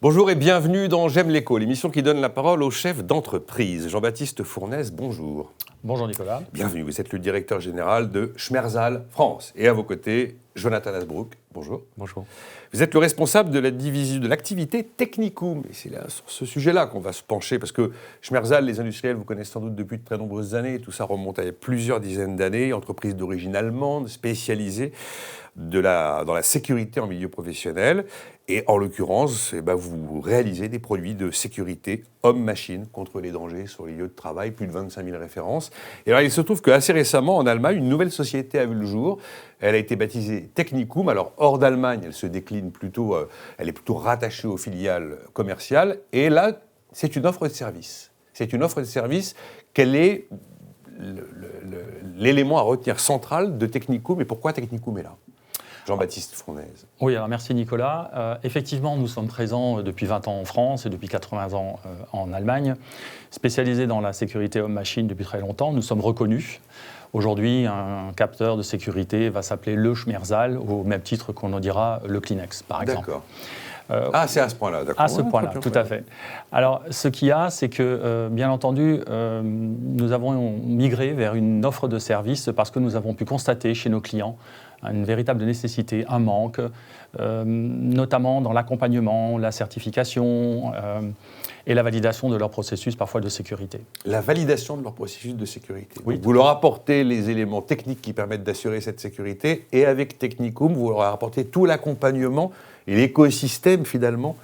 Bonjour et bienvenue dans J'aime l'éco, l'émission qui donne la parole aux chefs d'entreprise. Jean-Baptiste Fournaise, bonjour. Bonjour Nicolas. Bienvenue, vous êtes le directeur général de Schmerzal France. Et à vos côtés, Jonathan Asbrook, bonjour. Bonjour. Vous êtes le responsable de la division de l'activité Technicum. Et c'est là, sur ce sujet-là qu'on va se pencher, parce que Schmerzal, les industriels, vous connaissez sans doute depuis de très nombreuses années. Tout ça remonte à plusieurs dizaines d'années. Entreprise d'origine allemande, spécialisée dans la sécurité en milieu professionnel. Et en l'occurrence, vous réalisez des produits de sécurité homme-machine contre les dangers sur les lieux de travail, plus de 25 000 références. Et alors, il se trouve qu'assez récemment, en Allemagne, une nouvelle société a vu le jour. Elle a été baptisée Technicum. Alors, hors d'Allemagne, elle se décline plutôt, elle est plutôt rattachée aux filiales commerciales. Et là, c'est une offre de service. C'est une offre de service. Quel est l'élément à retenir central de Technicum et pourquoi Technicum est là ? Jean-Baptiste Fournaise. Oui, alors merci Nicolas. Effectivement, nous sommes présents depuis 20 ans en France et depuis 80 ans en Allemagne, spécialisés dans la sécurité homme-machine depuis très longtemps. Nous sommes reconnus. Aujourd'hui, un capteur de sécurité va s'appeler le Schmerzal, au même titre qu'on en dira le Kleenex, par exemple. D'accord. C'est à ce point-là, d'accord. À ce point-là, tout à fait. Alors, ce qu'il y a, c'est que, bien entendu, nous avons migré vers une offre de service parce que nous avons pu constater chez nos clients une véritable nécessité, un manque, notamment dans l'accompagnement, la certification et la validation de leur processus parfois de sécurité. La validation de leur processus de sécurité. Oui. Donc, vous leur apportez les éléments techniques qui permettent d'assurer cette sécurité et avec Technicum, vous leur apportez tout l'accompagnement et l'écosystème finalement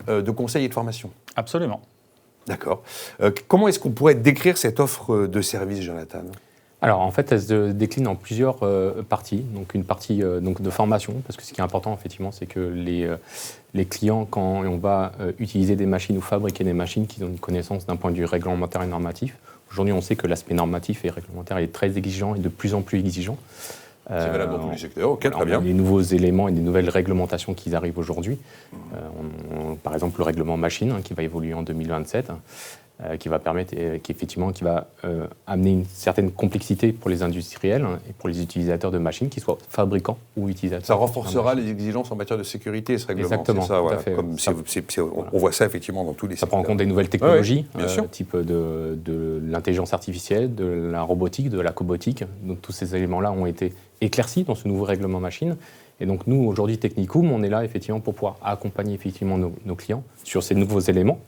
de conseil et de formation. Absolument. D'accord. Comment est-ce qu'on pourrait décrire cette offre de service, Jonathan ? Alors en fait, elle se décline en plusieurs parties. Donc une partie de formation, parce que ce qui est important effectivement, c'est que les clients, quand on va utiliser des machines ou fabriquer des machines, qu'ils ont une connaissance d'un point de vue réglementaire et normatif. Aujourd'hui, on sait que l'aspect normatif et réglementaire est très exigeant et de plus en plus exigeant. C'est valable dans tous les secteurs, ok, très bien. Les nouveaux éléments et des nouvelles réglementations qui arrivent aujourd'hui. Par exemple, le règlement machine qui va évoluer en 2027. Qui va permettre, qui va amener une certaine complexité pour les industriels et pour les utilisateurs de machines, qu'ils soient fabricants ou utilisateurs. Ça renforcera les exigences en matière de sécurité, ce règlement. Exactement, c'est ça, tout à fait. On voit ça effectivement dans tous les secteurs. Ça prend en compte des nouvelles technologies, bien type de l'intelligence artificielle, de la robotique, de la cobotique. Donc tous ces éléments-là ont été éclaircis dans ce nouveau règlement machine. Et donc nous, aujourd'hui, Technicum, on est là effectivement pour pouvoir accompagner effectivement nos clients sur ces nouveaux éléments.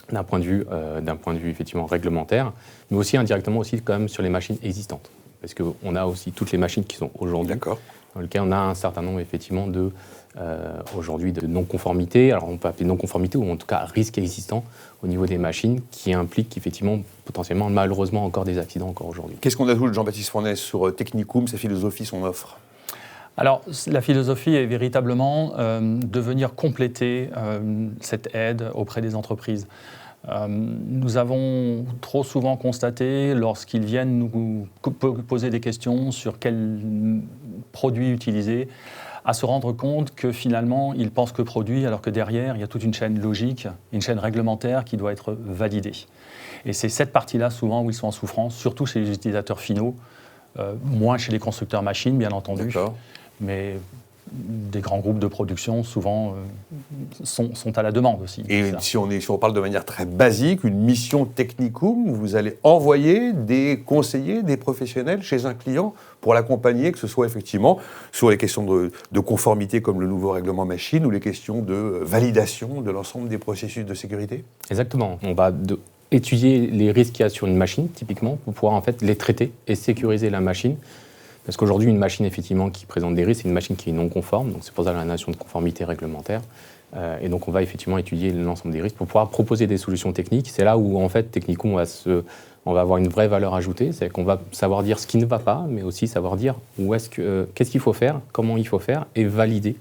D'un point de vue effectivement réglementaire, mais aussi indirectement aussi quand même sur les machines existantes. Parce qu'on a aussi toutes les machines qui sont aujourd'hui, dans lesquelles on a un certain nombre effectivement aujourd'hui de non-conformité. Alors on peut appeler non-conformité ou en tout cas risque existant au niveau des machines qui impliquent effectivement potentiellement malheureusement encore des accidents encore aujourd'hui. Qu'est-ce qu'on ajoute, Jean-Baptiste Fournaise, sur Technicum, sa philosophie, son offre ? Alors, la philosophie est véritablement de venir compléter cette aide auprès des entreprises. Nous avons trop souvent constaté, lorsqu'ils viennent nous poser des questions sur quels produits utiliser, à se rendre compte que finalement, ils pensent que produit, alors que derrière, il y a toute une chaîne logique, une chaîne réglementaire qui doit être validée. Et c'est cette partie-là, souvent, où ils sont en souffrance, surtout chez les utilisateurs finaux, moins chez les constructeurs machines, bien entendu. D'accord. Mais des grands groupes de production, souvent, sont à la demande aussi. Et si on parle de manière très basique, une mission Technicum, vous allez envoyer des conseillers, des professionnels chez un client pour l'accompagner, que ce soit effectivement sur les questions de conformité comme le nouveau règlement machine ou les questions de validation de l'ensemble des processus de sécurité ? Exactement. On va étudier les risques qu'il y a sur une machine, typiquement, pour pouvoir en fait les traiter et sécuriser la machine. Parce qu'aujourd'hui, une machine effectivement qui présente des risques, c'est une machine qui est non conforme, donc c'est pour ça la notion de conformité réglementaire. Et donc on va effectivement étudier l'ensemble des risques pour pouvoir proposer des solutions techniques. C'est là où en fait Technicum on va avoir une vraie valeur ajoutée, c'est qu'on va savoir dire ce qui ne va pas, mais aussi savoir dire qu'est-ce qu'il faut faire, comment il faut faire, et valider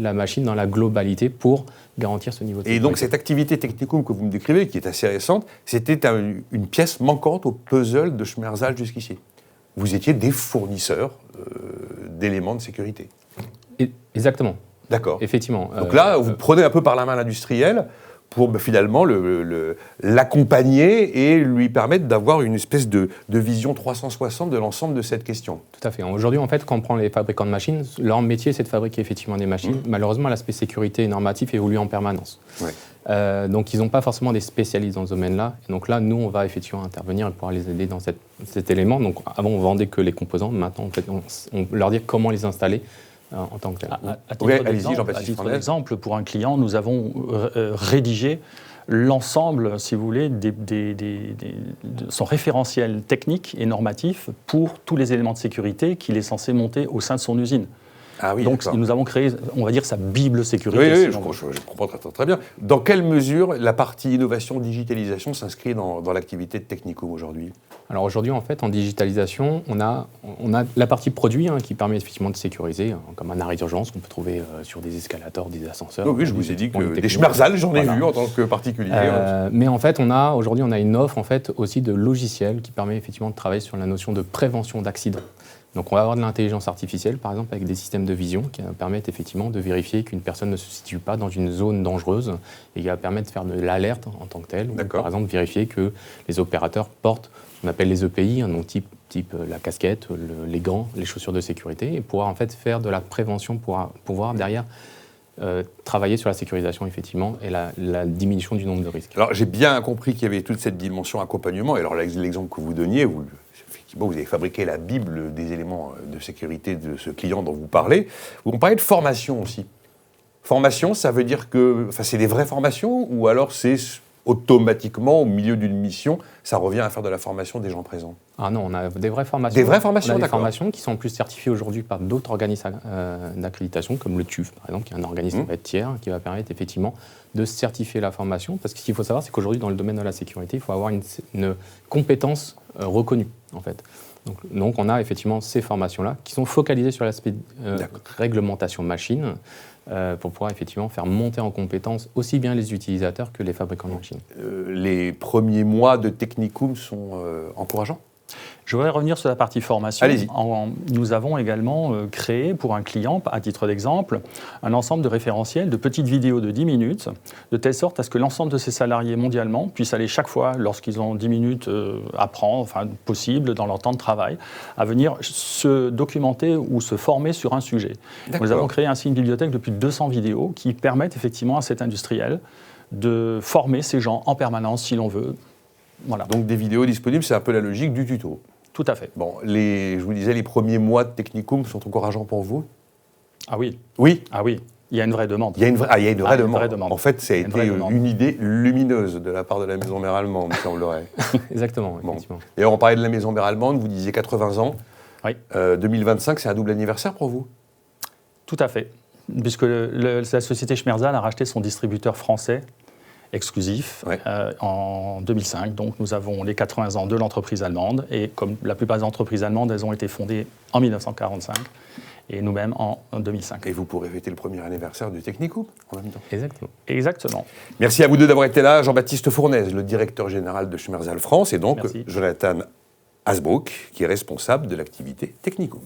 la machine dans la globalité pour garantir ce niveau de sécurité. Et donc cette activité Technicum que vous me décrivez, qui est assez récente, c'était une pièce manquante au puzzle de Schmerzal jusqu'ici. Vous étiez des fournisseurs d'éléments de sécurité. Exactement. D'accord. Effectivement. Donc là, vous prenez un peu par la main l'industriel pour finalement l'accompagner et lui permettre d'avoir une espèce de vision 360 de l'ensemble de cette question. Tout à fait. Aujourd'hui, en fait, quand on prend les fabricants de machines, leur métier, c'est de fabriquer effectivement des machines. Malheureusement, l'aspect sécurité et normatif évolue en permanence. Ouais. Donc ils n'ont pas forcément des spécialistes dans ce domaine-là. Et donc là, nous, on va effectivement intervenir et pouvoir les aider dans cet élément. Donc avant, on vendait que les composants. Maintenant, en fait, on leur dit comment les installer en tant que tel. À titre d'exemple, pour un client, nous avons rédigé l'ensemble, si vous voulez, de son référentiel technique et normatif pour tous les éléments de sécurité qu'il est censé monter au sein de son usine. Ah oui, donc nous avons créé, on va dire, sa Bible sécurité. Oui, je comprends très bien. Dans quelle mesure la partie innovation, digitalisation s'inscrit dans l'activité de Technicum aujourd'hui ? Alors aujourd'hui, en fait, en digitalisation, on a la partie produit qui permet effectivement de sécuriser, comme un arrêt d'urgence qu'on peut trouver sur des escalators, des ascenseurs. Oui, je vous ai dit que des Schmerzal, j'en ai vu en tant que particulier. Mais en fait, aujourd'hui, on a une offre en fait, aussi de logiciels qui permet effectivement de travailler sur la notion de prévention d'accidents. Donc on va avoir de l'intelligence artificielle, par exemple, avec des systèmes de vision qui permettent effectivement de vérifier qu'une personne ne se situe pas dans une zone dangereuse et qui va permettre de faire de l'alerte en tant que telle. Ou, par exemple, vérifier que les opérateurs portent ce qu'on appelle les EPI, donc type la casquette, les gants, les chaussures de sécurité, et pouvoir en fait faire de la prévention pour pouvoir derrière travailler sur la sécurisation effectivement et la diminution du nombre de risques. Alors j'ai bien compris qu'il y avait toute cette dimension accompagnement. Et alors l'exemple que vous donniez, vous avez fabriqué la Bible des éléments de sécurité de ce client dont vous parlez. On parlait de formation aussi. Formation, ça veut dire que c'est des vraies formations ou alors c'est automatiquement, au milieu d'une mission, ça revient à faire de la formation des gens présents? Ah non, on a des vraies formations. Des vraies formations, on a des formations qui sont en plus certifiées aujourd'hui par d'autres organismes d'accréditation, comme le TÜV, par exemple, qui est un organisme tiers qui va permettre effectivement de certifier la formation. Parce que ce qu'il faut savoir, c'est qu'aujourd'hui, dans le domaine de la sécurité, il faut avoir une compétence reconnue, en fait. Donc, on a effectivement ces formations-là qui sont focalisées sur l'aspect réglementation machine, pour pouvoir effectivement faire monter en compétence aussi bien les utilisateurs que les fabricants de machines. Les premiers mois de Technicum sont encourageants ? Je voudrais revenir sur la partie formation. Allez-y. Nous avons également créé pour un client, à titre d'exemple, un ensemble de référentiels, de petites vidéos de 10 minutes, de telle sorte à ce que l'ensemble de ces salariés mondialement puissent aller chaque fois, lorsqu'ils ont 10 minutes, apprendre, possible, dans leur temps de travail, à venir se documenter ou se former sur un sujet. Nous avons créé ainsi une bibliothèque de plus de 200 vidéos qui permettent effectivement à cet industriel de former ces gens en permanence, si l'on veut. Voilà. Donc des vidéos disponibles, c'est un peu la logique du tuto. Tout à fait. Bon, je vous disais, les premiers mois de Technicum sont encourageants pour vous ? Ah oui. Oui ? Ah oui. Il y a une vraie demande. Il y a une vraie demande. En fait, ça a été une idée lumineuse de la part de la Maison Mère Allemande, il semblerait. Exactement, effectivement. D'ailleurs, on parlait de la Maison Mère Allemande, vous disiez 80 ans. Oui. 2025, c'est un double anniversaire pour vous ? Tout à fait. Puisque la société Schmerzal a racheté son distributeur français exclusif en 2005. Donc nous avons les 80 ans de l'entreprise allemande. Et comme la plupart des entreprises allemandes, elles ont été fondées en 1945 et nous-mêmes en 2005. Et vous pourrez fêter le premier anniversaire du Technicum en même temps. Exactement. Merci à vous deux d'avoir été là. Jean-Baptiste Fournaise, le directeur général de Schmerzal France, et donc Jonathan Hasbrook, qui est responsable de l'activité Technicum.